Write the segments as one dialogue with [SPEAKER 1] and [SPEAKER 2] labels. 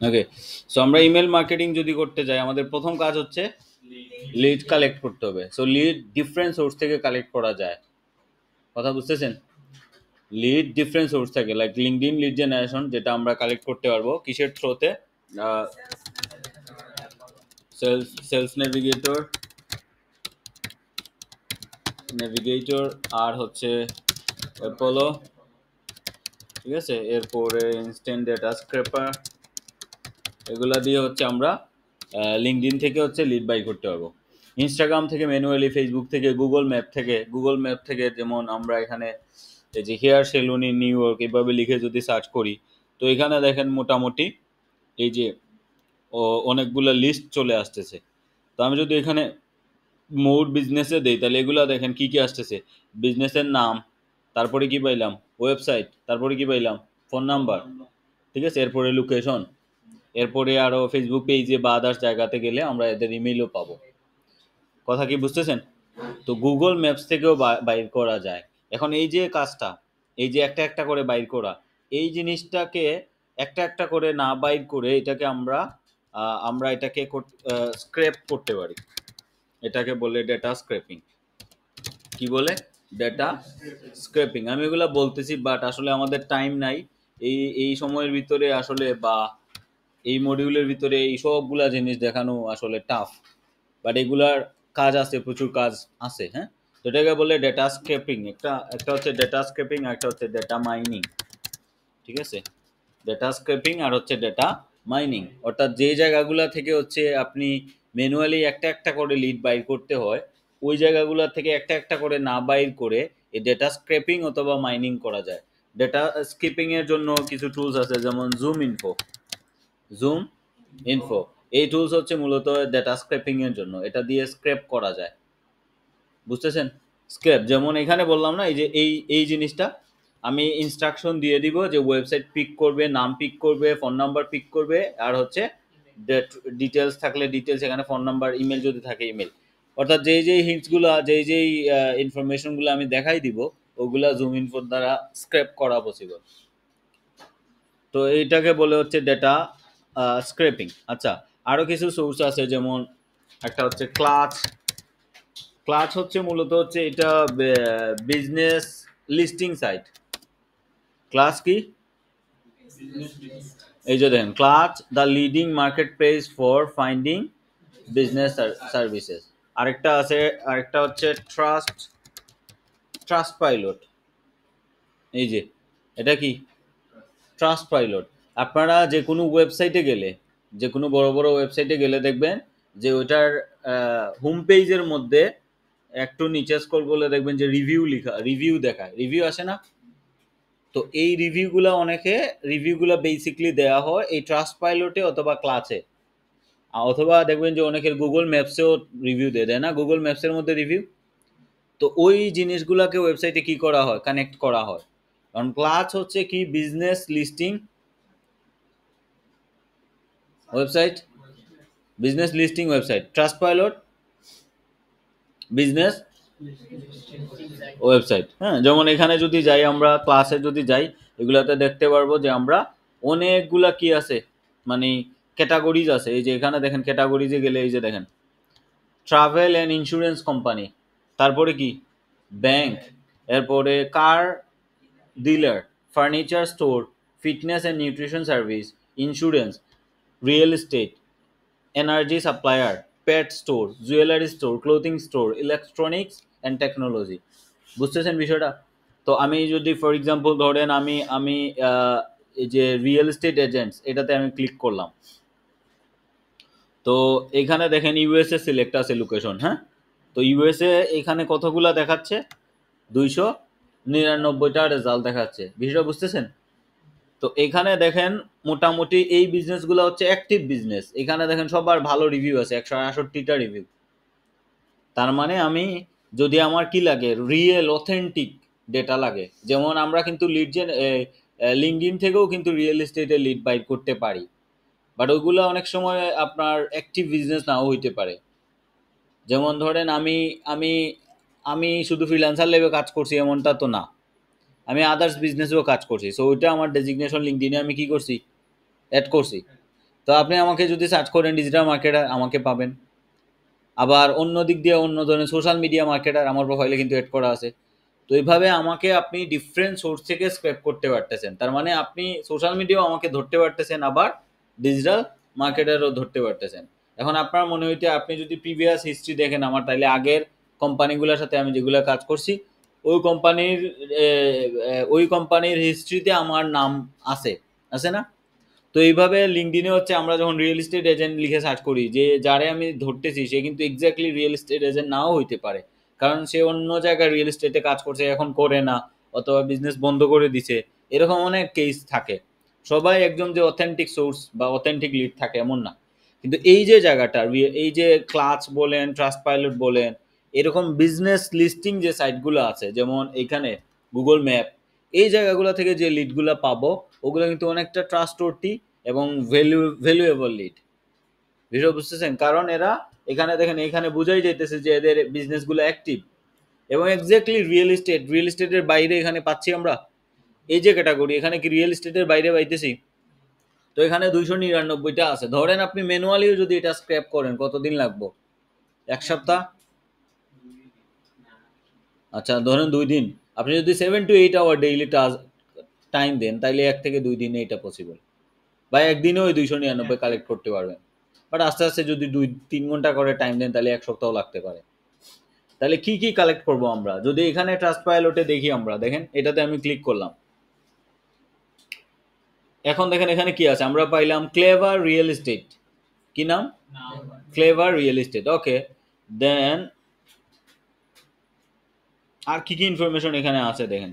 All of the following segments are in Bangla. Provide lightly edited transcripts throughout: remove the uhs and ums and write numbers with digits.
[SPEAKER 1] ওকে, সো আমরা ইমেল মার্কেটিং যদি করতে যাই, আমাদের প্রথম কাজ হচ্ছে লিড কালেক্ট করতে হবে। সো লিড ডিফারেন্ট সোর্স থেকে কালেক্ট করা যায়, কথা বুঝতেছেন? লিড ডিফারেন্ট সোর্স থেকে, লাইক লিঙ্কডইন লিড জেনারেশন, যেটা আমরা কালেক্ট করতে পারবো কিসের থ্রোতে? সেলস নেভিগেটর, আর হচ্ছে অ্যাপোলো, ঠিক আছে? এরপরে ইনস্ট্যান্ট ডেটা স্ক্রেপার, এগুলা দিয়ে হচ্ছে আমরা লিঙ্কডইন থেকে হচ্ছে লিড বাই করতে পারবো। ইনস্টাগ্রাম থেকে ম্যানুয়ালি, ফেসবুক থেকে, গুগল ম্যাপ থেকে যেমন আমরা এখানে এই যে hair salon in New York এভাবে লিখে যদি সার্চ করি, তো এখানে দেখেন মোটামুটি এই যে অনেকগুলো লিস্ট চলে আসতেছে। তো আমি যদি এখানে মোর বিজনেসে দেই, তাহলে এগুলা দেখেন কি কি আসতেছে: বিজনেসের নাম, তারপরে কি পাইলাম ওয়েবসাইট, তারপরে কি পাইলাম ফোন নাম্বার, ঠিক আছে? এরপরে লোকেশন, এরপরে আরও ফেসবুক পেজে বা আদার্স জায়গাতে গেলে আমরা এদের ইমেইলও পাবো। কথা কি বুঝতেছেন? তো গুগল ম্যাপস থেকেও বাইর করা যায়। এখন এই যে কাজটা, এই যে একটা একটা করে বাইর করা, এই জিনিসটাকে একটা একটা করে না বাইর করে এটাকে আমরা এটাকে স্ক্রেপ করতে পারি। এটাকে বলে ডেটা স্ক্রেপিং। কি বলে? Data scraping. আমি এগুলা বলতেছি, বাট আসলে আমাদের টাইম নাই এই এই সময়ের ভিতরে আসলে, বা এই মডিউলের ভিতরে এই সবগুলা জিনিস দেখানো আসলে টাফ, বাট এগুলার কাজ আছে, প্রচুর কাজ আছে। হ্যাঁ, তো এটাকে বলে ডেটা স্ক্রেপিং। একটা একটা হচ্ছে ডেটা স্ক্রেপিং, আর একটা হচ্ছে ডেটা মাইনিং, ঠিক আছে? ডেটা স্ক্রেপিং আর হচ্ছে ডেটা মাইনিং, অর্থাৎ যে জায়গাগুলা থেকে হচ্ছে আপনি ম্যানুয়ালি একটা একটা করে লিড বাইর করতে হয়, ওই জায়গাগুলা থেকে একটা একটা করে না বাইর করে এই ডেটা স্ক্রেপিং অথবা মাইনিং করা যায়। ডেটা স্ক্রেপিং এর জন্য কিছু টুলস আছে, যেমন জুম ইনফো। এই টুলস হচ্ছে মূলত ডেটা স্ক্রেপিং এর জন্য, এটা দিয়ে স্ক্রেপ করা যায়, বুঝতেছেন? স্ক্রেপ, যেমন এখানে বললাম না, এই যে এই জিনিসটা আমি ইনস্ট্রাকশন দিয়ে দিব যে ওয়েবসাইট পিক করবে, নাম পিক করবে, ফোন নাম্বার পিক করবে, আর হচ্ছে ডিটেলস থাকলে ডিটেলস, এখানে ফোন নাম্বার, ইমেল যদি থাকে ইমেল, অর্থাৎ যেই হিন্টসগুলো, যেই ইনফরমেশনগুলো আমি দেখাই দিব, ওগুলা জুম ইনফোর দ্বারা স্ক্রেপ করা পসিবল। তো এইটাকে বলে হচ্ছে ডেটা স্ক্রেপিং। আচ্ছা, আরও কিছু সোর্স আছে, যেমন একটা হচ্ছে ক্লাচ। ক্লাচ হচ্ছে মূলত হচ্ছে এটা বিজনেস লিস্টিং সাইট। ক্লাচ কি? এই যে দেখেন, Clutch the leading marketplace for finding business services. আরেকটা হচ্ছে ট্রাস্ট পাইলট। এই যে এটা কি? Trustpilot. আপনারা যে কোনো ওয়েবসাইটে গেলে, যে কোনো বড় বড় ওয়েবসাইটে গেলে দেখবেন যে ওইটার হোম পেজের মধ্যে একটু নিচে স্ক্রল করলে দেখবেন যে রিভিউ দেখায়, রিভিউ আসে না? তো এই রিভিউগুলা বেসিকলি দেওয়া হয় এই ট্রাস্ট পাইলটে অথবা ক্লাচে, অথবা দেখবেন যে অনেকের গুগল ম্যাপসেও রিভিউ দেয় না? গুগল ম্যাপসের মধ্যে রিভিউ। তো ওই জিনিসগুলোকে ওয়েবসাইটে কি করা হয়? কানেক্ট করা হয়। কারণ ক্লাচ হচ্ছে কি? Business listing website, business listing website. Trust pilot business website. হ্যাঁ, যেমন এখানে যদি যাই, আমরা ক্লাসে যদি যাই, এগুলাতে দেখতে পারবো যে আমরা অনেকগুলা কি আছে, মানে ক্যাটাগরিজ আছে। এই যে এখানে দেখেন, ক্যাটাগরিজে গেলে এই যে দেখেন ট্রাভেল অ্যান্ড ইন্স্যুরেন্স কোম্পানি, তারপরে কি ব্যাংক, এরপরে car dealer, furniture store, fitness and nutrition service, insurance, real estate, energy supplier, pet store, jewellery store, clothing store, electronics and technology. বুঝতেছেন বিষয়টা? তো আমি যদি ফর এক্সাম্পল ধরেন আমি আমি এই যে রিয়েল এস্টেট এজেন্টস, এটাতে আমি ক্লিক করলাম, তো এখানে দেখেন ইউএসএ সিলেক্ট আছে লোকেশন। হ্যাঁ, তো ইউএসএ এখানে কতগুলা দেখাচ্ছে? 299টা রেজাল্ট দেখাচ্ছে। বিষয়টা বুঝতেছেন? তো এখানে দেখেন মোটামুটি এই বিজনেসগুলো হচ্ছে অ্যাক্টিভ বিজনেস। এখানে দেখেন সবার ভালো রিভিউ আছে, 168টা রিভিউ। তার মানে আমি যদি আমার কি লাগে, রিয়েল অথেন্টিক ডেটা লাগে, যেমন আমরা কিন্তু লিঙ্কডইন থেকেও কিন্তু রিয়েল এস্টেটের লিড বাইট করতে পারি, বাট ওইগুলো অনেক সময় আপনার অ্যাক্টিভ বিজনেস নাও হইতে পারে। যেমন ধরেন আমি আমি আমি শুধু ফ্রিল্যান্সার লেভে কাজ করছি এমনটা তো না, আমি আদার্স বিজনেসেও কাজ করছি। সো ওইটা আমার ডেজিগনেশন লিঙ্কডইনে আমি কি করছি? অ্যাড করছি। তো আপনি আমাকে যদি সার্চ করেন ডিজিটাল মার্কেটার আমাকে পাবেন। আবার অন্য দিক দিয়ে অন্য ধরনের সোশ্যাল মিডিয়া মার্কেটার আমার প্রোফাইলে কিন্তু অ্যাড করা আছে। তো এইভাবে আমাকে আপনি ডিফারেন্ট সোর্স থেকে স্ক্র্যাপ করতে পারতেছেন। তার মানে আপনি সোশ্যাল মিডিয়াও আমাকে ধরতে পারতেছেন, আবার ডিজিটাল মার্কেটারও ধরতে পারতেছেন। এখন আপনার মনে হইতে আপনি যদি প্রিভিয়াস হিস্ট্রি দেখেন আমার, তাইলে আগের কোম্পানিগুলোর সাথে আমি যেগুলো কাজ করছি ওই কোম্পানির ওই কোম্পানির হিস্ট্রিতে আমার নাম আছে, আছে না? তো এইভাবে লিঙ্কডিনে হচ্ছে আমরা যখন রিয়েল এস্টেট এজেন্ট লিখে সার্চ করি, যে যারে আমি ধরতেছি সে কিন্তু এক্স্যাক্টলি রিয়েল এস্টেট এজেন্ট নাও হইতে পারে, কারণ সে অন্য জায়গায় রিয়েল এস্টেটে কাজ করছে, এখন করে না, অথবা বিজনেস বন্ধ করে দিছে। এরকম অনেক কেস থাকে। সবাই একদম যে অথেন্টিক সোর্স বা অথেন্টিক লিড থাকে এমন না। কিন্তু এই যে জায়গাটা, এই যে ক্লাচ বলেন, ট্রাস্ট পাইলট বলেন, এরকম বিজনেস লিস্টিং যে সাইটগুলো আছে, যেমন এইখানে গুগল ম্যাপ, এই জায়গাগুলো থেকে যে লিডগুলো পাবো ওগুলো কিন্তু অনেকটা ট্রাস্টওয়ার্থি এবং ভ্যালুয়েবল লিড। বিষয় বুঝতেছেন? কারণ এরা এখানে দেখেন, এখানে বুঝাই যাইতেছে যে এদের বিজনেসগুলো অ্যাক্টিভ এবং এক্স্যাক্টলি রিয়েল এস্টেটের বাইরে এখানে পাচ্ছি আমরা। এই যে ক্যাটাগরি, এখানে কি রিয়েল এস্টেটের বাইরে পাইতেছি? তো এখানে 299টা আছে। ধরেন আপনি ম্যানুয়ালিও যদি এটা স্ক্র্যাপ করেন কতদিন লাগবে? এক সপ্তাহ? আচ্ছা ধরেন 2 দিন। আপনি যদি 7 to 8 আওয়ার ডেইলি টাইম দেন, তাইলে 1 থেকে 2 দিনে এটা পসিবল। বা একদিনে ওই 299 কালেক্ট করতে পারবেন। বাট আস্তে আস্তে যদি 2-3 ঘন্টা করে টাইম দেন, তাহলে 1 সপ্তাহ লাগতে পারে। তাহলে কি কি কালেক্ট করব আমরা? যদি এখানে ট্রাস্ট পাইলটে দেখি আমরা, দেখেন এটাতে আমি ক্লিক করলাম। এখন দেখেন এখানে কি আছে, আমরা পাইলাম ক্লেভার রিয়েল এস্টেট। কি নাম? Clever real estate. Okay, then আর কি কি ইনফরমেশন এখানে আছে দেখেন,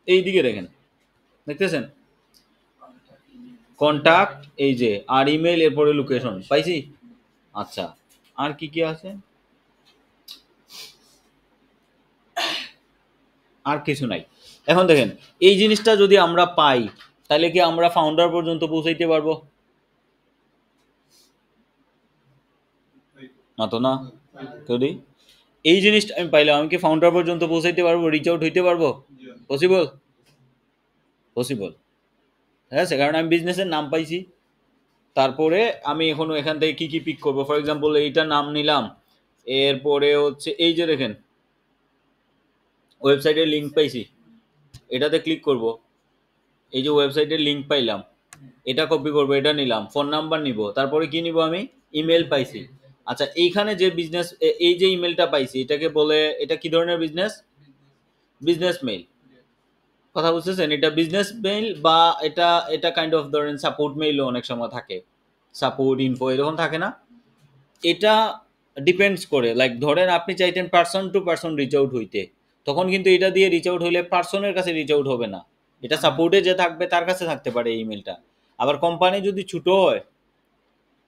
[SPEAKER 1] এইদিকে দেখেন, দেখতেছেন? কন্টাক্ট, এই যে, আর ইমেল, এরপরে লোকেশন পাইছি। আচ্ছা, আর কি কি আছে? আর কিছু নাই। এখন দেখেন এই জিনিসটা যদি আমরা পাই, তাহলে কি আমরা ফাউন্ডার পর্যন্ত পৌঁছাইতে পারবো? না তো না। যদি এই জিনিসটা আমি পাইলাম, আমি কি ফাউন্ডার পর্যন্ত পৌঁছাইতে পারবো? রিচ আউট হইতে পারবো? পসিবল? পসিবল। ঠিক আছে, কারণ আমি বিজনেসের নাম পাইছি। তারপরে আমি এখন এখান থেকে কি কি পিক করবো? ফর এক্সাম্পল এইটার নাম নিলাম, এরপরে হচ্ছে এই যে দেখেন ওয়েবসাইটের লিঙ্ক পাইছি, এটাতে ক্লিক করব। এই যে ওয়েবসাইটের লিঙ্ক পাইলাম, এটা কপি করব, এটা নিলাম, ফোন নাম্বার নিব, তারপরে কি নিব আমি? ইমেল পাইছি। আচ্ছা, এইখানে যে বিজনেস, এই যে ইমেলটা পাইছি, এটাকে বলে, এটা কি ধরনের বিজনেস? Business mail. কথা বুঝতেছেন? এটা বিজনেস মেইল, বা এটা এটা কাইন্ড অফ ধরেন সাপোর্ট মেইলও অনেক সময় থাকে, সাপোর্ট ইনফো এরকম থাকে না? এটা ডিপেন্ডস করে, লাইক ধরেন আপনি চাইতেন person to person rich out হইতে, তখন কিন্তু এটা দিয়ে রিচ আউট হইলে পার্সনের কাছে রিচ আউট হবে না, এটা সাপোর্টে যে থাকবে তার কাছে থাকতে পারে এই ইমেলটা। আবার কোম্পানি যদি ছোট হয়,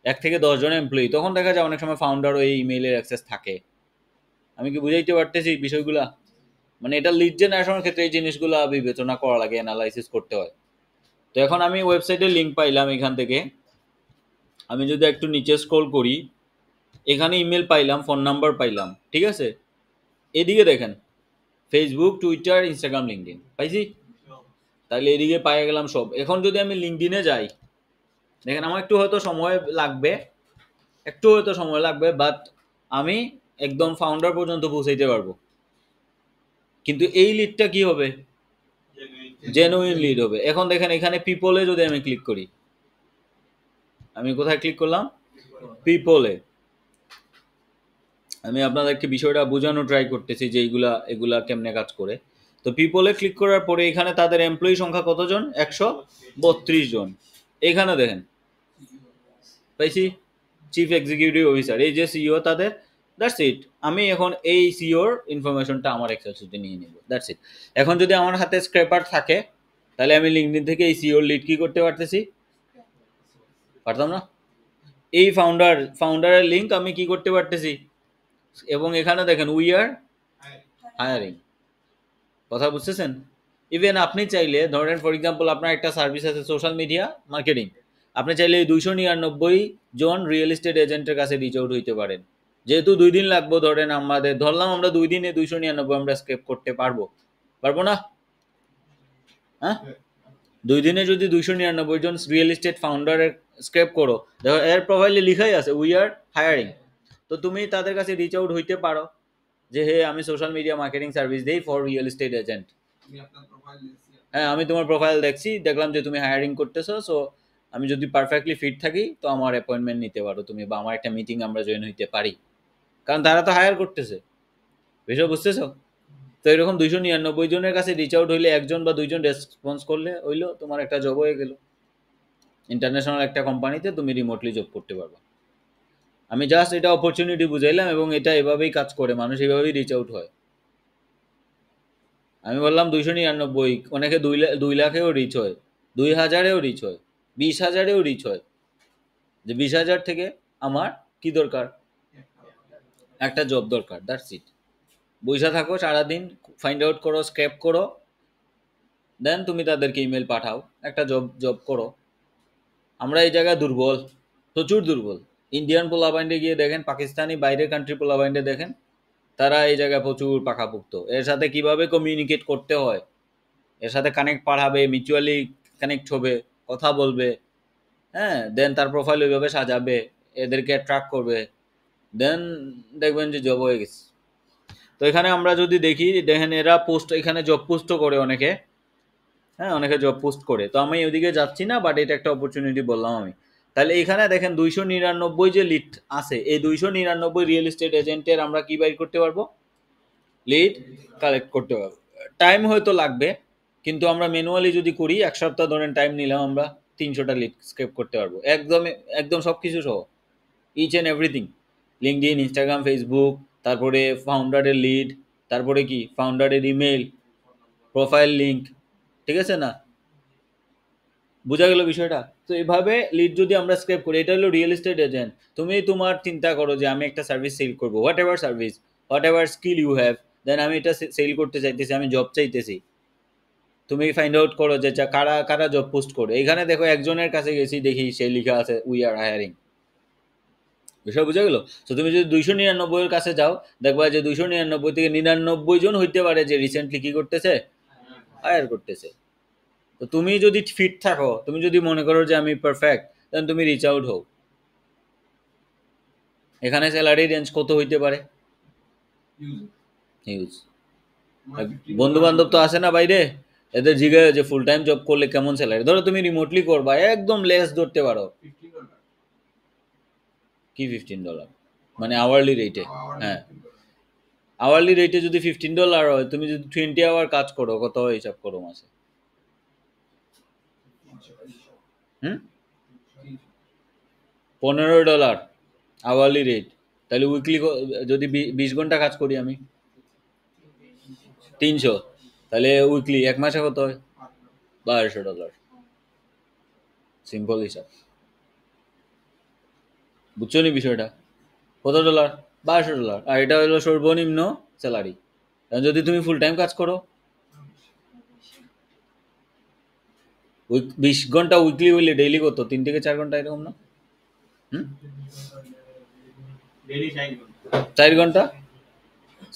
[SPEAKER 1] 1 থেকে 10 জন এমপ্লয়ি, তখন দেখা যায় অনেক সময় ফাউন্ডারও এই ইমেইলের অ্যাক্সেস থাকে। আমি কি বুঝাইতে পারতেছি বিষয়গুলা? মানে এটা লিড জেনারেশনের ক্ষেত্রে এই জিনিসগুলো বিবেচনা করা লাগে, অ্যানালাইসিস করতে হয়। তো এখন আমি ওয়েবসাইটের লিঙ্ক পাইলাম, এখান থেকে আমি যদি একটু নিচে স্ক্রল করি, এখানে ইমেল পাইলাম, ফোন নাম্বার পাইলাম, ঠিক আছে? এদিকে দেখেন ফেসবুক, টুইটার, ইনস্টাগ্রাম, লিঙ্কডিন পাইছি। তাহলে এদিকে পাই গেলাম সব। এখন যদি আমি লিঙ্কডিনে যাই, দেখেন আমার একটু হয়তো সময় লাগবে, বাট আমি একদম ফাউন্ডার পর্যন্ত পৌঁছাইতে পারবো। কিন্তু এই লিডটা কি হবে? জেনুইন লিড হবে। এখন দেখেন এখানে পিপলে যদি আমি ক্লিক করি, আমি কোথায় ক্লিক করলাম? পিপলে। আমি আপনাদেরকে বিষয়টা বোঝানো ট্রাই করতেছি যে এগুলা কেমনে কাজ করে। তো পিপলে ক্লিক করার পরে এখানে তাদের এমপ্লয়ি সংখ্যা কতজন? 132 জন। এখানে দেখেন পাইছি চিফ এক্সিকিউটিভ অফিসার, এই যে সিইও তাদের, দ্যাটস ইট। আমি এখন এই সিইওর ইনফরমেশনটা আমার এক্সেল শিটে নিয়ে নিব, দ্যাটস ইট। এখন যদি আমার হাতে স্ক্র্যাপার থাকে, তাহলে আমি লিঙ্কডিন থেকে এই সিইওর লিড কি করতে পারতেছি? পারতাম না? এই ফাউন্ডারের লিঙ্ক আমি কি করতে পারতেছি? এবং এখানে দেখেন উই আর হায়ারিং। কথা বুঝতেছেন? ইভেন আপনি চাইলে ধরেন ফর এক্সাম্পল আপনার একটা সার্ভিস আছে সোশ্যাল মিডিয়া মার্কেটিং, আপনি চাইলে 299 জন রিয়েল এস্টেট এজেন্টের কাছে রিচ আউট হইতে পারেন। যেহেতু 2 দিন লাগবে, ধরেন ধরলাম আমরা 2 দিনে 299 আমরা স্ক্রেপ করতে পারবো, পারবো না? হ্যাঁ, 2 দিনে যদি 299 জন রিয়েল এস্টেট ফাউন্ডারের স্ক্র্যাপ করো, দেখো এর প্রোফাইলে লিখাই আছে উই আর হায়ারিং। তো তুমি তাদের কাছে রিচ আউট হইতে পারো যে হে আমি সোশ্যাল মিডিয়া মার্কেটিং সার্ভিস দেই ফর রিয়েল এস্টেট এজেন্ট। হ্যাঁ, আমি তোমার প্রোফাইল দেখছি, দেখলাম যে তুমি হায়ারিং করতেছো, সো আমি যদি পারফেক্টলি ফিট থাকি তো আমার অ্যাপয়েন্টমেন্ট নিতে পারো তুমি, বা আমার একটা মিটিং আমরা জয়েন হইতে পারি, কারণ তারা তো হায়ার করতেছে। বিষয় বুঝতেছো? তো এরকম 299 জনের কাছে রিচ আউট হইলে একজন বা দুইজন রেসপন্স করলে হইলো তোমার একটা জব হয়ে গেল। ইন্টারন্যাশনাল একটা কোম্পানিতে তুমি রিমোটলি জব করতে পারবা। আমি জাস্ট এটা অপরচুনিটি বুঝাইলাম, এবং এটা এভাবেই কাজ করে, মানুষ এভাবেই রিচ আউট হয়। আমি বললাম 299, অনেকে 2 লাখেও রিচ হয়, 2000-এও রিচ হয়, 20,000-এও রিচ হয়। যে 20,000 থেকে আমার কি দরকার, একটা জব দরকার, দ্যাটস ইট। বইসা থাকো সারাদিন, ফাইন্ড আউট করো, স্ক্র্যাপ করো, দেন তুমি তাদেরকে ইমেল পাঠাও, একটা জব জব করো। আমরা এই জায়গায় দুর্বল, প্রচুর দুর্বল। ইন্ডিয়ান পোলাবাইন্ডে গিয়ে দেখেন, পাকিস্তানি বাইরের কান্ট্রি পোলাবাইন্ডে দেখেন, তারা এই জায়গায় প্রচুর পাকাপুক্ত। এর সাথে কিভাবে কমিউনিকেট করতে হয়, এর সাথে কানেক্ট পাঠাবে, মিউচুয়ালি কানেক্ট হবে, কথা বলবে, হ্যাঁ, দেন তার প্রোফাইল ওইভাবে সাজাবে, এদেরকে অ্যাট্রাক্ট করবে, দেন দেখবেন যে জব হয়ে গেছে। তো এখানে আমরা যদি দেখি, দেখেন এরা পোস্ট, এখানে জব পোস্টও করে অনেকে, হ্যাঁ, অনেকে জব পোস্ট করে। তো আমি ওইদিকে যাচ্ছি না, বাট এটা একটা অপরচুনিটি বললাম আমি। তাহলে এখানে দেখেন 299 যে লিড আছে, এই 299 রিয়েল এস্টেট এজেন্টের আমরা কি বাইর করতে পারবো, লিড কালেক্ট করতে পারবো। টাইম হয়তো লাগবে, কিন্তু আমরা ম্যানুয়ালি যদি করি 1 সপ্তাহ ধরেন টাইম নিলাম, আমরা 300টা লিড স্ক্রেপ করতে পারবো, একদম একদম সব কিছু সহ, each and everything. LinkedIn, Instagram, Facebook, তারপরে ফাউন্ডারের লিড, তারপরে কি ফাউন্ডারের ইমেল, প্রোফাইল লিঙ্ক, ঠিক আছে না? বোঝা গেল বিষয়টা? তো এভাবে লিড যদি আমরা স্ক্রেপ করি, এটা হলো রিয়েল এস্টেট এজেন্ট। তুমি তোমার চিন্তা করো যে আমি একটা সার্ভিস সেল করবো, whatever service, whatever skill you have, then আমি এটা সেল করতে চাইতেছি, আমি জব চাইতেছি। তুমি ফাইন্ড আউট করো যে কারা কারা জব পোস্ট করে। এখানে দেখো একজনের কাছে গেছি, দেখি সে লিখা আছে উই আর হায়ারিং। বিষয় বুঝা গেল? তো তুমি যদি 299 এর কাছে যাও, দেখবা যে 299 থেকে 99 জন হইতে পারে যে রিসেন্টলি কি করতেছে, হায়ার করতেছে। তো তুমি যদি ফিট থাকো, তুমি যদি মনে করো যে আমি পারফেক্ট, দেন তুমি রিচ আউট হও। এখানে স্যালারি রেঞ্জ কত হইতে পারে, হিউজ। বন্ধু বান্ধব তো আসে না বাইরে, এদের জিজ্ঞাসা যে ফুল টাইম জব করলে কেমন স্যালারি, ধরো তুমি রিমোটলি করবা, একদম লেস ধরতে পারো। কি $15? মানে আওয়ারলি রেটে? হ্যাঁ, আওয়ারলি রেটে যদি $15 হয়, তুমি যদি 20 আওয়ার কাজ করো, কত হয় হিসাব করো মাসে? হুম, $15 আওয়ারলি রেট। তাহলে উইকলি যদি 20 ঘন্টা কাজ করি আমি, 300, তাহলে উইকলি এক মাসে কত হয়? $1200। সিম্পল হিসাব, বুঝছো নি বিষয়টা? কত ডলার? $1200। আর এটা হলো সর্বনিম্ন স্যালারি। যদি তুমি ফুল টাইম কাজ করো, 20 ঘন্টা উইকলি হইলে ডেইলি কত, 3 থেকে 4 ঘন্টা এরকম না? হুম, 4 ঘন্টা,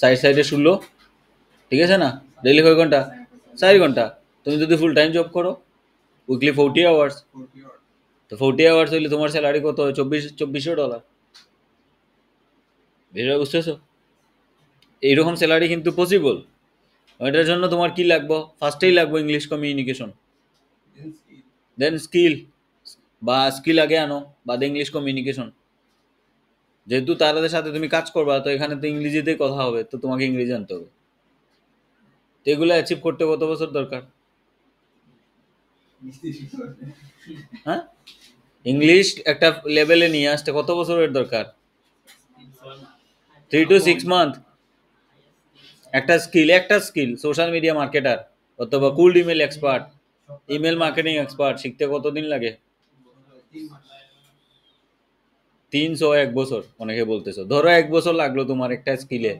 [SPEAKER 1] সাইড সাইডে 16, ঠিক আছে না? ডেইলি কয় ঘন্টা? 4 ঘন্টা। তুমি যদি ফুল টাইম জব করো, উইকলি 40 আওয়ার্স, তো 40 আওয়ার্স হইলে তোমার স্যালারি কত হয়? $2400। বিষয়টা বুঝতেছো? এইরকম স্যালারি কিন্তু পসিবল। এটার জন্য তোমার কি লাগবে? ফার্স্টেই লাগবে ইংলিশ কমিউনিকেশন, দেন স্কিল, বা স্কিল আগে আনো, বাদে ইংলিশ কমিউনিকেশন। যেহেতু তাদের সাথে তুমি কাজ করবা, তো এখানে তো ইংরেজিতেই কথা হবে, তো তোমাকে ইংরেজি জানতে হবে। তো এগুলো অ্যাচিভ করতে কত বছর দরকার? হ্যাঁ, ইংলিশ একটা লেভেলে নিয়ে আসতে কত বছরের দরকার? 3 to 6 মান্থ। একটা স্কিল সোশ্যাল মিডিয়া মার্কেটার অথবা cooled email expert, email marketing expert শিখতে কতদিন লাগে? 300, 1 বছর অনেকে বলতেছো। ধরো 1 বছর লাগলো তোমার একটা স্কিলে,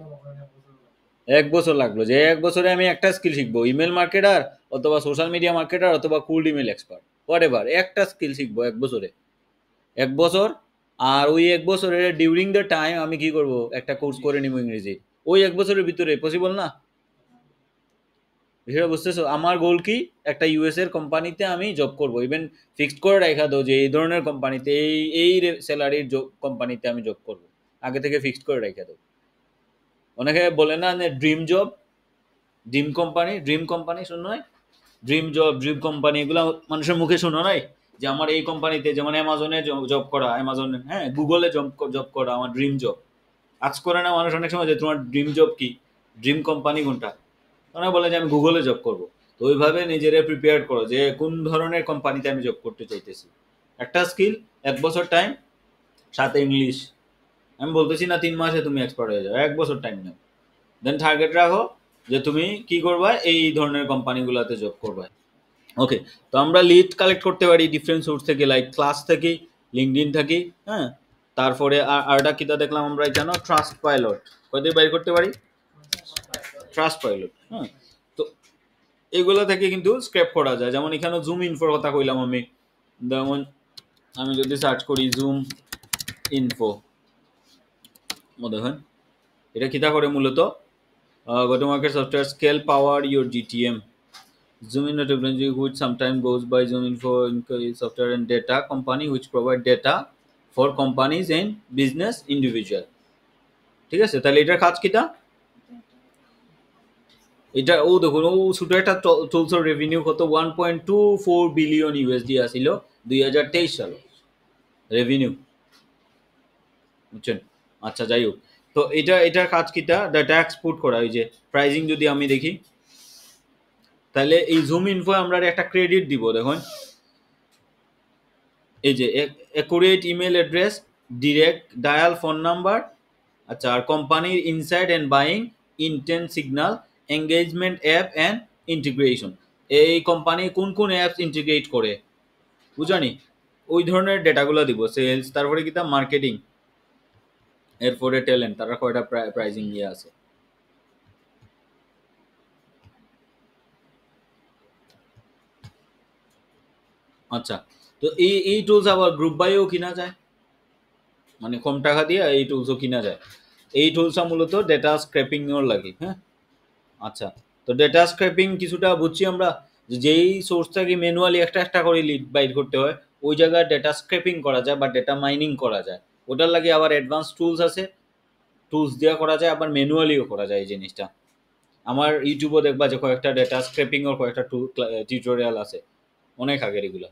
[SPEAKER 1] 1 বছর লাগলো, যে 1 বছরে আমি একটা স্কিল শিখবো, ইমেল মার্কেটার অথবা সোশ্যাল মিডিয়া মার্কেটার অথবা cooled email expert, what ever, একটা স্কিল শিখবো 1 বছরে, 1 বছর। আর ওই 1 বছরের ডিউরিং দ্য টাইম আমি কি করব, একটা কোর্স করে নিব ইংরেজি। ওই 1 বছরের ভিতরে পসিবল না? বিষয়টা বুঝতেছো? আমার গোল কি, একটা ইউএস এর কোম্পানিতে আমি জব করব, ইভেন ফিক্সড করে রাখা দাও যে এই ধরনের কোম্পানিতে এই স্যালারির কোম্পানিতে আমি জব করব, আগে থেকে ফিক্সড করে রাখা দাও। অনেকে বলে না যে ড্রিম জব, ড্রিম কোম্পানি শোনো নাই? ড্রিম জব, ড্রিম কোম্পানি, এগুলো মানুষের মুখে শোনো নাই যে আমার এই কোম্পানিতে, যেমন অ্যামাজনে জব করা, অ্যামাজনে, হ্যাঁ, গুগলে জব করা আমার ড্রিম জব। আজ করে না মানুষ অনেক সময় যে তোমার ড্রিম জব কি, ড্রিম কোম্পানি কোনটা, ওরা বলে যে আমি গুগলে জব করব। তো ওইভাবে নিজেরা প্রিপেয়ার করো যে কোন ধরনের কোম্পানিতে আমি জব করতে চাইতেছি। একটা স্কিল, 1 বছর টাইম, সাথে ইংলিশ। আমি বলতেছি না 3 মাসে তুমি এক্সপার্ট হয়ে যাও, 1 বছর টাইম নাও। দেন টার্গেট রাখো যে তুমি কি করবা, এই ধরনের কোম্পানিগুলোতে জব করবা। ওকে, তো আমরা লিড কালেক্ট করতে পারি ডিফারেন্ট সোর্স থেকে, লাইক ক্লাস থেকে, লিঙ্কডইন থেকে, হ্যাঁ। তারপরে আরটা কিটা দেখলাম আমরা এখানে, ট্রাস্ট পাইলট। কয়দিন বাইর করতে পারি? ট্রাস্ট পাইলট, হ্যাঁ। তো এগুলো থেকে কিন্তু স্ক্র্যাপ করা যায়। যেমন এখানে জুম ইনফোর কথা কইলাম আমি, যেমন আমি যদি সার্চ করি জুম ইনফো, দেখেন এটা কিতা করে মূলত, go to market software scale power your GTM. Zoom in technology which sometimes goes by Zoom Info software and data company which provide data for companies and business individual. ঠিক আছে, তাহলে এটার কাজ কিটা? এটা ও দেখুন, ও ছোট একটা টুলসের রেভিনিউ কত, 1.24 বিলিয়ন ইউএসডি আসিল 2023 সালে রেভিনিউ, বুঝছেন? আচ্ছা, যাই হোক, তো এটার কাজ কিটা? ডাটা এক্সপোর্ট করা। ওই যে প্রাইজিং যদি আমি দেখি, তাহলে এই জুম ইনফো আমরা একটা ক্রেডিট দিব। দেখুন এই যে accurate email address, direct dial phone number, আচ্ছা, আর কোম্পানির inside and buying intent signal, engagement app and integration. এই কোম্পানি কোন কোন অ্যাপস ইন্টিগ্রেট করে, বুঝানি ওই ধরনের ডেটাগুলো দিব। সেলস, তারপরে কি তা মার্কেটিং, এরপরে ট্যালেন্ট, তারা কয়টা প্রাইজিং ইয়ে আছে। আচ্ছা, তো এই টুলস আবার গ্রুপ বাইও কিনা যায়, মানে কম টাকা দিয়ে এই টুলসও কিনা যায়। এই টুলসটা মূলত ডেটা স্ক্র্যাপিং এর লাগে, হ্যাঁ। আচ্ছা, তো ডেটা স্ক্র্যাপিং কিছুটা বুঝছি আমরা, যেই সোর্স থেকে ম্যানুয়ালি একটা একটা করে লিড বাইট করতে হয়, ওই জায়গায় ডেটা স্ক্র্যাপিং করা যায় বা ডেটা মাইনিং করা যায়। ওটার লাগে আবার অ্যাডভান্স টুলস আছে, টুলস দিয়ে করা যায়, আবার ম্যানুয়ালিও করা যায় এই জিনিসটা। আমার ইউটিউবও দেখবা যে কয়েকটা ডেটা স্ক্র্যাপিং এর কয়েকটা টিউটোরিয়াল আছে, অনেক আগের এগুলা।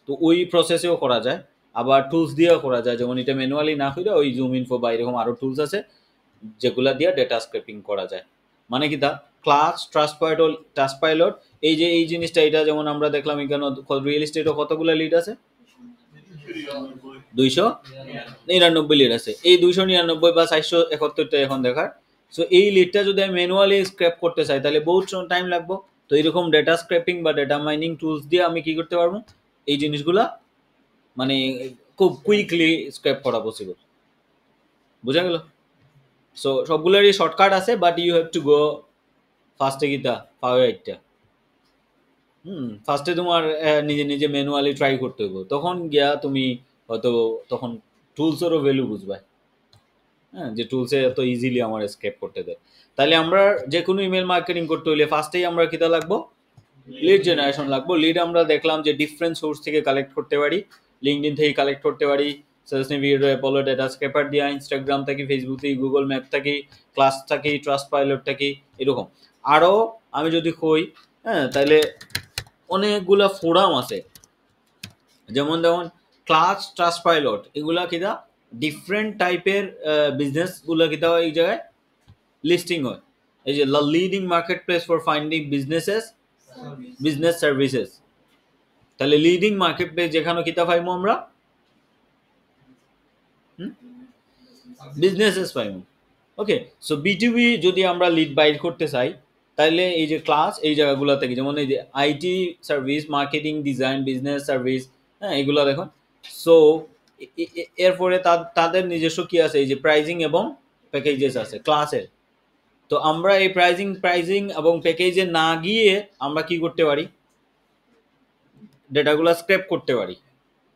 [SPEAKER 1] তো ওই প্রসেসেও করা যায়, আবার টুলস দিয়েও করা যায়। যেমন এটা ম্যানুয়ালি না করে ওই জুম ইনফো বা এরকম আরও টুলস আছে যেগুলা দিয়ে ডেটা স্ক্র্যাপিং করা যায়। মানে কি তা ক্লাস, ট্রাস্ট পাইলট, এই যে এই জিনিসটা, এটা যেমন আমরা দেখলাম এখানে রিয়েল এস্টেটও কতগুলো লিড আছে, 299 লিড আছে। এই 299 বা 471টা এখন দেখার। সো এই লিডটা যদি আমি ম্যানুয়ালি স্ক্র্যাপ করতে চাই তাহলে বহুত টাইম লাগবে। তো এরকম ডেটা স্ক্র্যাপিং বা ডেটা মাইনিং টুলস দিয়ে আমি কি করতে পারবো, এই জিনিসগুলা মানে খুব কুইকলি স্ক্র্যাপ করা পসিবল। বুঝা গেল? সো সবগুলোরই শর্টকাট আছে, but you have to go ফার্স্টে কিতা ফাওয়ারটা। ফার্স্টে তোমার নিজে নিজে ম্যানুয়ালি ট্রাই করতে হবে, তখন গিয়া তুমি হয়তো তখন টুলসেরও ভ্যালু বুঝবা, হ্যাঁ, যে টুলসে এত ইজিলি আমার স্কেপ করতে দেয়। তাহলে আমরা যে কোনো ইমেল মার্কেটিং করতে হলে ফার্স্টেই আমরা কিতা লাগবো, লিড জেনারেশন লাগবো। লিড আমরা দেখলাম যে ডিফারেন্ট সোর্স থেকে কালেক্ট করতে পারি, লিঙ্কডইন থেকে কালেক্ট করতে পারি, Sales Navigator, Apollo, data scraper দিয়া, ইনস্টাগ্রাম থেকে, ফেসবুক থেকে, গুগল ম্যাপ থেকে, ক্লাস থেকে, ট্রাস্ট পাইলট থেকে, এরকম আরও আমি যদি কই, হ্যাঁ, তাহলে অনেকগুলা ফোরাম আছে। যেমন ক্লাস, ট্রাস্ট পাইলট, এগুলা কিনা ডিফারেন্ট টাইপের বিজনেসগুলো কিনা এই জায়গায় লিস্টিং হয়। এই যে leading marketplace for finding business services, তাহলে লিডিং মার্কেট প্লেস যেখানে কিতা পাইমো আমরা, বিজনেসেস পাইমো। ওকে, সো বিটিবি যদি আমরা লিড বাইট করতে চাই তাহলে এই যে ক্লাস, এই জায়গাগুলো থেকে, যেমন এই যে IT service, marketing, design, business service, হ্যাঁ, এগুলো দেখুন। সো এরপরে তাদের নিজস্ব কি আছে, এই যে প্রাইজিং এবং প্যাকেজেস আছে ক্লাসের। তো আমরা এই প্রাইজিং এবং প্যাকেজে না গিয়ে আমরা কি করতে পারি, ডেটাগুলো স্ক্র্যাপ করতে পারি।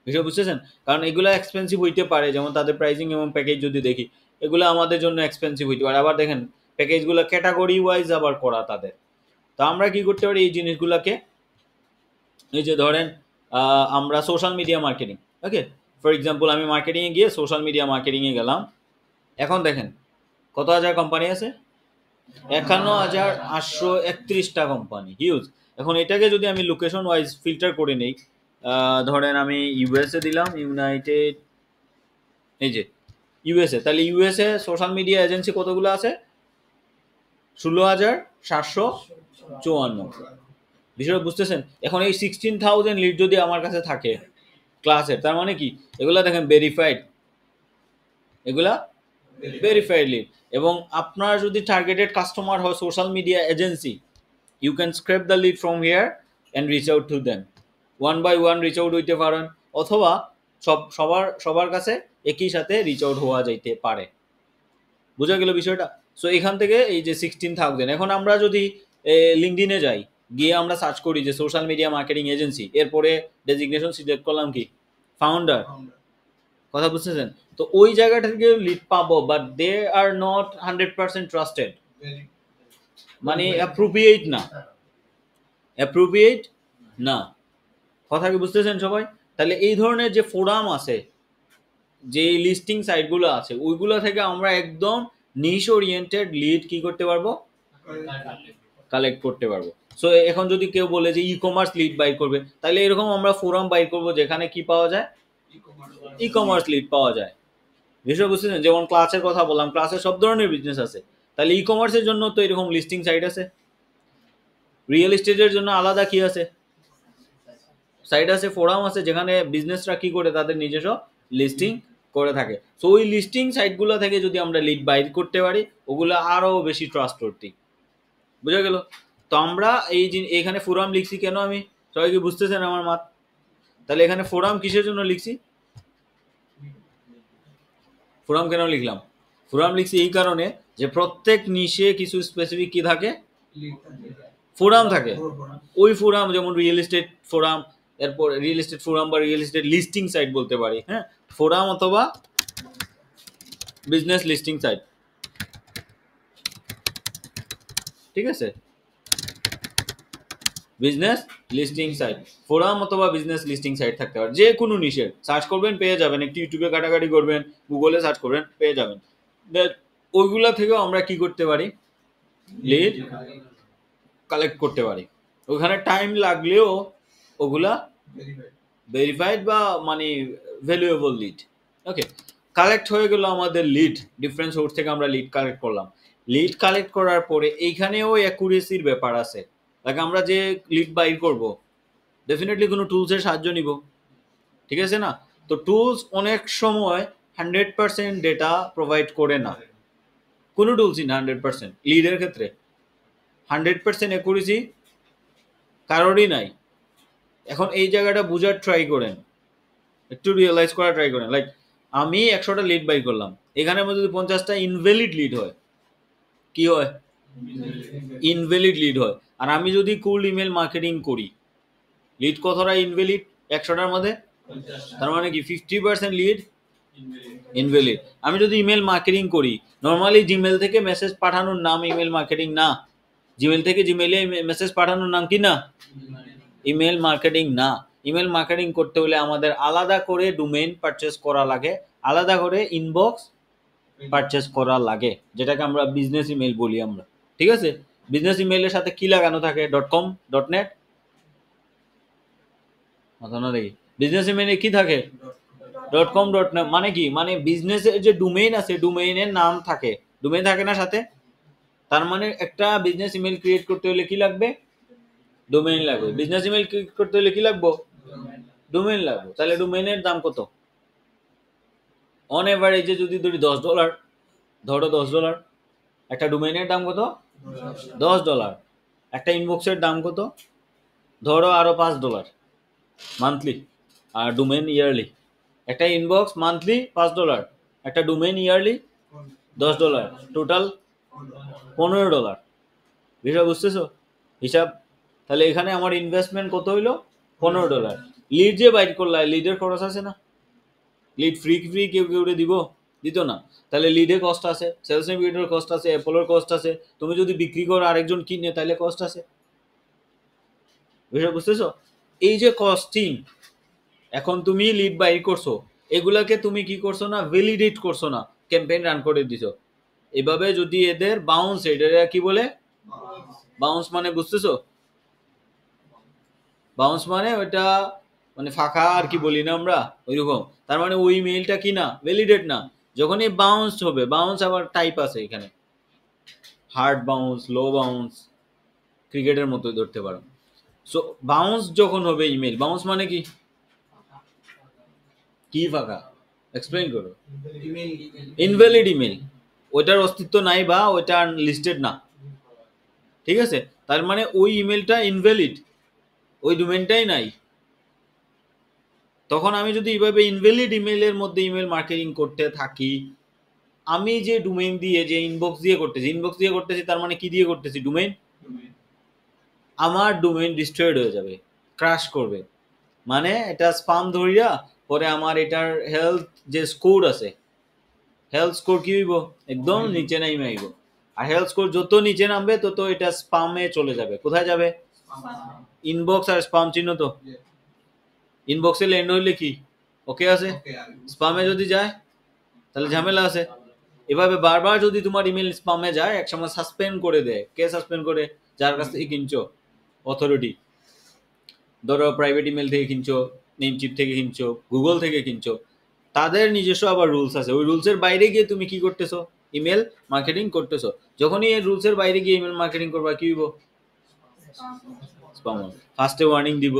[SPEAKER 1] বিষয় বুঝতেছেন? কারণ এগুলো এক্সপেন্সিভ হইতে পারে, যেমন তাদের প্রাইজিং এবং প্যাকেজ যদি দেখি, এগুলো আমাদের জন্য এক্সপেন্সিভ হইতে পারে। আবার দেখেন প্যাকেজগুলো ক্যাটাগরি ওয়াইজ আবার করা তাদের। তো আমরা কি করতে পারি এই জিনিসগুলোকে, এই যে ধরেন আমরা social media marketing, okay for example আমি মার্কেটিংয়ে গিয়ে সোশ্যাল মিডিয়া মার্কেটিংয়ে গেলাম। এখন দেখেন কত হাজার কোম্পানি আছে, 51,831টা কোম্পানি, হিউজ। এখন এটাকে যদি আমি লোকেশন ওয়াইজ ফিল্টার করে নেই, ধরেন আমি ইউএসএ দিলাম, ইউনাইটেড, এই যে ইউএসএ, তাহলে ইউএসএ সোশ্যাল মিডিয়া এজেন্সি কতগুলো আছে, 16,754। বিষয়টা বুঝতেছেন? এখন এই 16,000 লিড যদি আমার কাছে থাকে ক্লাসের, তার মানে কি এগুলা দেখেন ভেরিফাইড, এগুলা ভেরিফাইড লিড। এবং আপনার যদি টার্গেটেড কাস্টমার হয় social media agency, you can scrape the lead from here and reach out to them, one by one reach out হইতে পারেন, অথবা সবার কাছে একই সাথে রিচ আউট হওয়া যাইতে পারে। বোঝা গেল বিষয়টা? সো এখান থেকে এই যে 16,000, এখন আমরা যদি লিঙ্কডইনে যাই, গিয়ে আমরা সার্চ করি যে সোশ্যাল মিডিয়া মার্কেটিং এজেন্সি, এরপরে ডেজিগনেশন সিলেক্ট করলাম কি ফাউন্ডার, কথা বুঝতেছেন? তো ওই জায়গাটা থেকে লিড পাবো, but they are not 100% trusted, মানে অ্যাপ্রোপ্রিয়েট না, অ্যাপ্রোপ্রিয়েট না। কথা কি বুঝতেছেন সবাই? তাহলে এই ধরনের যে ফোরাম আছে, যে লিস্টিং সাইটগুলো আছে, ওইগুলো থেকে আমরা একদম নিশ ওরিয়েন্টেড লিড কি করতে পারবো, কালেক্ট করতে পারবো। সো এখন যদি কেউ বলে যে ই কমার্স লিড বাই করবে, তাহলে এরকম আমরা ফোরাম বাই করবো যেখানে কি পাওয়া যায়, ই কমার্স লিড পাওয়া যায়। বিষয় বুঝতেছেন? যেমন ক্লাসের কথা বললাম, ক্লাসে সব ধরনের বিজনেস আছে, তাহলে ই কমার্সের জন্য তো এরকম লিস্টিং সাইট আছে, রিয়েল এস্টেটের জন্য আলাদা কি আছে, সাইট আছে, ফোরাম আছে, যেখানে বিজনেসরা কি করে তাদের নিজস্ব লিস্টিং করে থাকে। সো ওই লিস্টিং সাইটগুলো থেকে যদি আমরা লিড বাই করতে পারি, ওগুলো আরও বেশি ট্রাস্টওয়ার্দি। বুঝা গেল? তো আমরা এখানে ফোরাম লিখছি কেন, আমি সবাই কি বুঝতেছেন আমার মাত? তাহলে এখানে ফোরাম কিসের জন্য লিখছি, ফোরাম কেন লিখলাম, ফোরাম লিখছি এই কারণে যে প্রত্যেক নিশে কিছু স্পেসিফিক কি থাকে, ফোরাম থাকে। ওই ফোরাম যেমন রিয়েল এস্টেট ফোরাম, এরপর রিয়েল এস্টেট ফোরাম বা রিয়েল এস্টেট লিস্টিং সাইট বলতে পারি, হ্যাঁ, ফোরাম অথবা বিজনেস লিস্টিং সাইট, ঠিক আছে, বিজনেস লিস্টিং সাইট, ফোরাম অথবা বিজনেস লিস্টিং সাইট থাকতে পারে, যে কোনো নিশের সার্চ করবেন পেয়ে যাবেন, একটু ইউটিউবে কাটাকাটি করবেন, গুগলে সার্চ করবেন পেয়ে যাবেন। ওইগুলা থেকেও আমরা কি করতে পারি, লিড কালেক্ট করতে পারি। ওখানে টাইম লাগলেও ওগুলা ভেরিফাইড বা মানে ভ্যালুয়েবল লিড। ওকে, কালেক্ট হয়ে গেল আমাদের লিড, ডিফারেন্ট সোর্স থেকে আমরা লিড কালেক্ট করলাম। লিড কালেক্ট করার পরে এইখানেও অ্যাকুরেসির ব্যাপার আছে, লাইক আমরা যে লিড বাই করব ডেফিনেটলি কোনো টুলসের সাহায্য নিব, ঠিক আছে না? তো টুলস অনেক সময় 100% ডেটা প্রোভাইড করে না, কোনো টুলসই না 100%। লিডের ক্ষেত্রে 100% অ্যাকুরেসি কারোরই নাই। এখন এই জায়গাটা বোঝার ট্রাই করেন, একটু রিয়েলাইজ করা ট্রাই করেন, লাইক আমি 100টা লিড বাই করলাম, এখানের মধ্যে যদি 50টা ইনভ্যালিড লিড হয়, কি হয়, ইনভ্যালিড লিড হয়। আর আমি যদি কুল ইমেল মার্কেটিং করি, লিড কতটা ইনভ্যালিড 100টার মধ্যে, তার মানে কি 50% লিড ইনভ্যালিড। আমি যদি ইমেল মার্কেটিং করি, নর্মালি জিমেল থেকে মেসেজ পাঠানোর নাম ইমেল মার্কেটিং না, জিমেল থেকে জিমেলে মেসেজ পাঠানোর নাম কি না, ইমেল মার্কেটিং না। ইমেল মার্কেটিং করতে হলে আমাদের আলাদা করে ডোমেইন পারচেস করা লাগে, আলাদা করে ইনবক্স পারচেস করা লাগে, যেটাকে আমরা বিজনেস ইমেল বলি আমরা, ঠিক আছে? বিজনেস ইমেলের সাথে কি লাগানো থাকে, .com .net, মাথা না দেখি, বিজনেস ইমেলে কি থাকে, .com .net, মানে কি, মানে বিজনেসের যে ডোমেইন আছে, ডোমেইনের নাম থাকে, ডোমেইন থাকে না সাথে, তার মানে একটা বিজনেস ইমেল ক্রিয়েট করতে হলে কি লাগবে, ডোমেইন লাগবে। বিজনেস ইমেল ক্রিয়েট করতে হলে কি লাগবে, ডোমেইন লাগবে। তাহলে ডোমেইনের দাম কত, অন এভারেজে যদি ধরি $10, ধরো $10, একটা ডোমেইনের দাম কত, $10। একটা ইনবক্সের দাম কত, ধরো আরো $5 মান্থলি, আর ডোমেইন ইয়ারলি। একটা ইনবক্স মান্থলি $5, একটা ডোমেইন ইয়ারলি $10, টোটাল $15। বিষয় বুঝতেছো হিসাব? তাহলে এখানে আমার ইনভেস্টমেন্ট কত হইলো, $15। লিড যে বাইট করলা, লিডের খরচ আছে না, লিড ফ্রি কেউ দিত না। তাহলে লিডে কস্ট আছে, সেলস নেভিগেটর কস্ট আছে, অ্যাপোলোর কস্ট আছে, তুমি যদি বিক্রি করো আরেকজন কিনে তাহলে কস্ট আছে। বিষয় বুঝতেছো? এই যে কস্টিং, এখন তুমি লিড বাইর করছো, এগুলাকে তুমি কি করছো না, ভ্যালিডেট করছো না, ক্যাম্পেইন রান করে দিছো। এভাবে যদি এদের বাউন্স, এটা কি বলে, বাউন্স মানে বুঝতেছো, বাউন্স মানে ওইটা মানে ফাঁকা আর কি বলি না আমরা ওইরকম, তার মানে ওই মেইলটা কি না, ভ্যালিডেট না। যখন এই বাউন্স হবে, বাউন্স আবার টাইপ আছে এখানে, হার্ড বাউন্স, লো বাউন্স, ক্রিকেটের মতোই ধরতে পারো। সো বাউন্স যখন হবে ইমেল, বাউন্স মানে কি, কি ফাঁকা, এক্সপ্লেইন করো। ইনভ্যালিড ইমেল, ওইটার অস্তিত্ব নাই বা ওইটা লিস্টেড না, ঠিক আছে, তার মানে ওই ইমেলটা ইনভ্যালিড, ওই ডোমেনটাই নাই। তখন আমি যদি এইভাবে ইনভ্যালিড ইমেলের মধ্যে ইমেল মার্কেটিং করতে থাকি, আমি যে ডোমেইন দিয়ে, যে ইনবক্স দিয়ে করতেছি, ইনবক্স দিয়ে করতেছি, তার মানে কি দিয়ে করতেছি, ডোমেইন, আমার ডোমেইন ডিস্ট্রয়েড হয়ে যাবে, ক্র্যাশ করবে, মানে এটা স্পাম ধরিয়া পরে আমার এটার হেলথ যে স্কোর আছে, হেলথ স্কোর কি হইব, একদম নিচে নামে আইব। আর হেলথ স্কোর যত নিচে নামবে তত এটা স্পামে চলে যাবে। কোথায় যাবে, ইনবক্স আর স্পাম চিহ্ন তো, ইনবক্সে ল্যান্ড হইলে কি ওকে আছে, স্পামে যদি যায় তাহলে ঝামেলা আছে। এভাবে বারবার যদি তোমার ইমেল স্পামে যায়, একসময় সাসপেন্ড করে দেয়। কে সাসপেন্ড করে, যার কাছ থেকে কিনছো, অথরিটি, ধরো প্রাইভেট ইমেল থেকে কিনছো, নেমচিপ থেকে কিনছো, গুগল থেকে কিনছো, তাদের নিজস্ব আবার রুলস আছে। ওই রুলসের বাইরে গিয়ে তুমি কি করতেছো, ইমেল মার্কেটিং করতেছো। যখনই এই রুলসের বাইরে গিয়ে ইমেল মার্কেটিং করবা, কি হইব, স্পাম। ফার্স্টে ওয়ার্নিং দিব,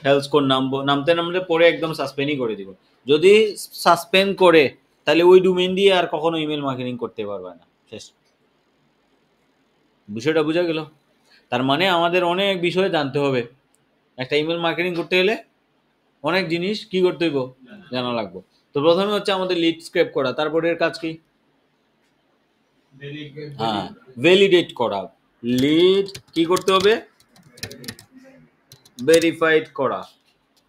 [SPEAKER 1] হেলথ স্কোর নামবো, নামতে নামতে পরে একদম সাসপেন্ডই করে দিব। যদি সাসপেন্ড করে তাহলে ওই ডোমেইন দিয়ে আর কখনো ইমেল মার্কেটিং করতে পারবে না, শেষ। বিষয়টা বোঝা গেল? তার মানে আমাদের অনেক বিষয় জানতে হবে, একটা ইমেল মার্কেটিং করতে গেলে অনেক জিনিস কি করতে হইব, জানা লাগবে। তো প্রথমে হচ্ছে আমাদের লিড স্ক্রেপ করা, তারপরে এর কাজ কি, হ্যাঁ ভ্যালিডেট করা। লিড কি করতে হবে, ভেরিফাইড করা,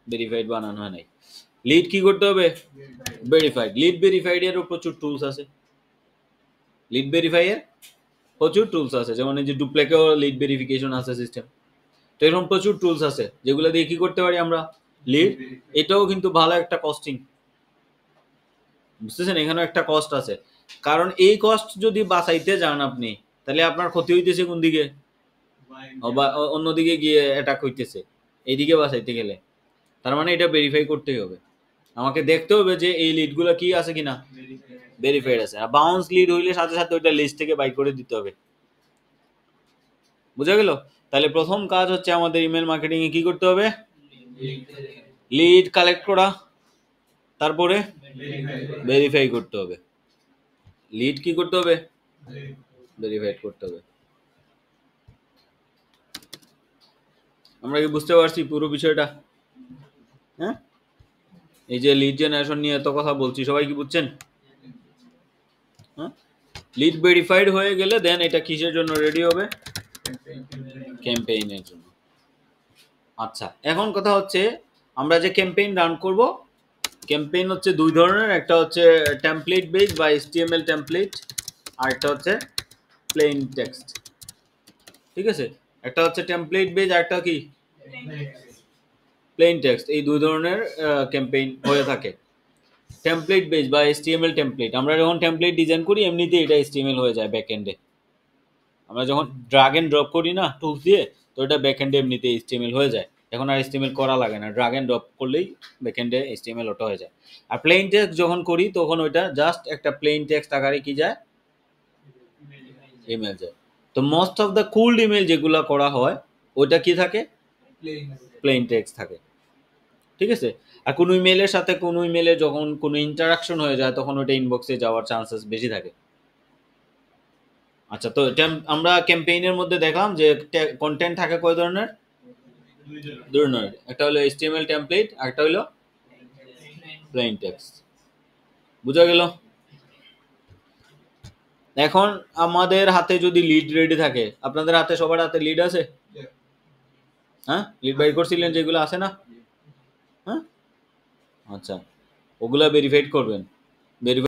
[SPEAKER 1] ভেরিফাইড বানানো হয় নাই, লিড কি করতে হবে, ভেরিফাইড। লিড ভেরিফাইড এরও প্রচুর টুলস আছে, লিড ভেরিফাই এর প্রচুর টুলস আছে, যেমন এই যে ডুপ্লেকেও লিড ভেরিফিকেশন আছে সিস্টেম। তো এরকম প্রচুর টুলস আছে যেগুলো দিয়ে কি করতে পারি আমরা, লিড। এটাও কিন্তু ভালো একটা কস্টিং, বুঝতেছেন, এখানেও একটা কস্ট আছে। কারণ এই কস্ট যদি বাঁচাইতে যান আপনি, তাহলে আপনার ক্ষতি হইতেছে কোন দিকে, অন্যদিকে গিয়ে অ্যাটাক হইতেছে, এইদিকে বাঁচাইতে গেলে। তার মানে এটা ভেরিফাই করতেই হবে, আমাকে দেখতে হবে যে এই লিডগুলো কি আছে কিনা, ভেরিফাইড আছে। আর বাউন্স লিড হইলে সাথে সাথে ওইটা লিস্ট থেকে বাই করে দিতে হবে। বুঝা গেল? তাহলে প্রথম কাজ হচ্ছে আমাদের ইমেল মার্কেটিং এ কি করতে হবে, লিড কালেক্ট করা, তারপরে ভেরিফাই করতে হবে। লিড কি করতে হবে, ভেরিফাইড করতে হবে। আমরা কি বুঝতে পারছি পুরো বিষয়টা? হ্যাঁ, এই যে লিড জেনারেশন নিয়ে এত কথা বলছি, সবাই কি বুঝছেন? হ্যাঁ, লিড ভেরিফাইড হয়ে গেলে দেন এটা কিসের জন্য রেডি হবে, ক্যাম্পেইনের জন্য। আচ্ছা, এখন কথা হচ্ছে আমরা যে ক্যাম্পেইন রান করব, ক্যাম্পেইন হচ্ছে দুই ধরনের, একটা হচ্ছে টেমপ্লেট বেস বা HTML টেমপ্লেট, আর একটা হচ্ছে প্লেন টেক্সট। ঠিক আছে, একটা হচ্ছে টেমপ্লেট বেস আর একটা কি প্লেন টেক্সট। এই দুই ধরনের ক্যাম্পেইন হয়ে থাকে। টেমপ্লেট বেস বা HTML টেমপ্লেট, আমরা যখন টেমপ্লেট ডিজাইন করি এমনিতেই এটা HTML হয়ে যায় ব্যাকএন্ডে। আমরা যখন ড্রাগ এন্ড ড্রপ করি না টুলস দিয়ে, তো এটা ব্যাকএন্ডে এমনিতেই HTML হয়ে যায়। এখন আর HTML করা লাগে না, ড্রাগ এন্ড ড্রপ করলেই ব্যাকএন্ডে HTML ওটা হয়ে যায়। আর প্লেন টেক্সট যখন করি তখন ওইটা জাস্ট একটা প্লেন টেক্সট আকারে কি যায়, ইমেল যায়। তো most of the cooled email যেগুলো করা হয় ওইটা কি থাকে, প্লেন টেক্সট থাকে। ঠিক আছে, আর কোনো ইমেলের সাথে কোনো ইমেলে যখন কোনো ইন্টারাকশন হয়ে যায় তখন ওটা ইনবক্সে যাওয়ার চান্সেস বেশি থাকে। আচ্ছা, তো আমরা ক্যাম্পেইনের মধ্যে দেখলাম যে কন্টেন্ট থাকে কয় ধরনের, দুই ধরনের, একটা হলো HTML টেমপ্লেট আর একটা হলো প্লেন টেক্সট। বুঝা গেল? এখন আমাদের হাতে যদি লিড রেডি থাকে, আপনাদের হাতে সবার হাতে লিড আছে? হ্যাঁ, লিড বাইর করছিলেন যেগুলো আছে না? হ্যাঁ, আচ্ছা, ওগুলা ভেরিফাইড করবেন। ভেরিফাই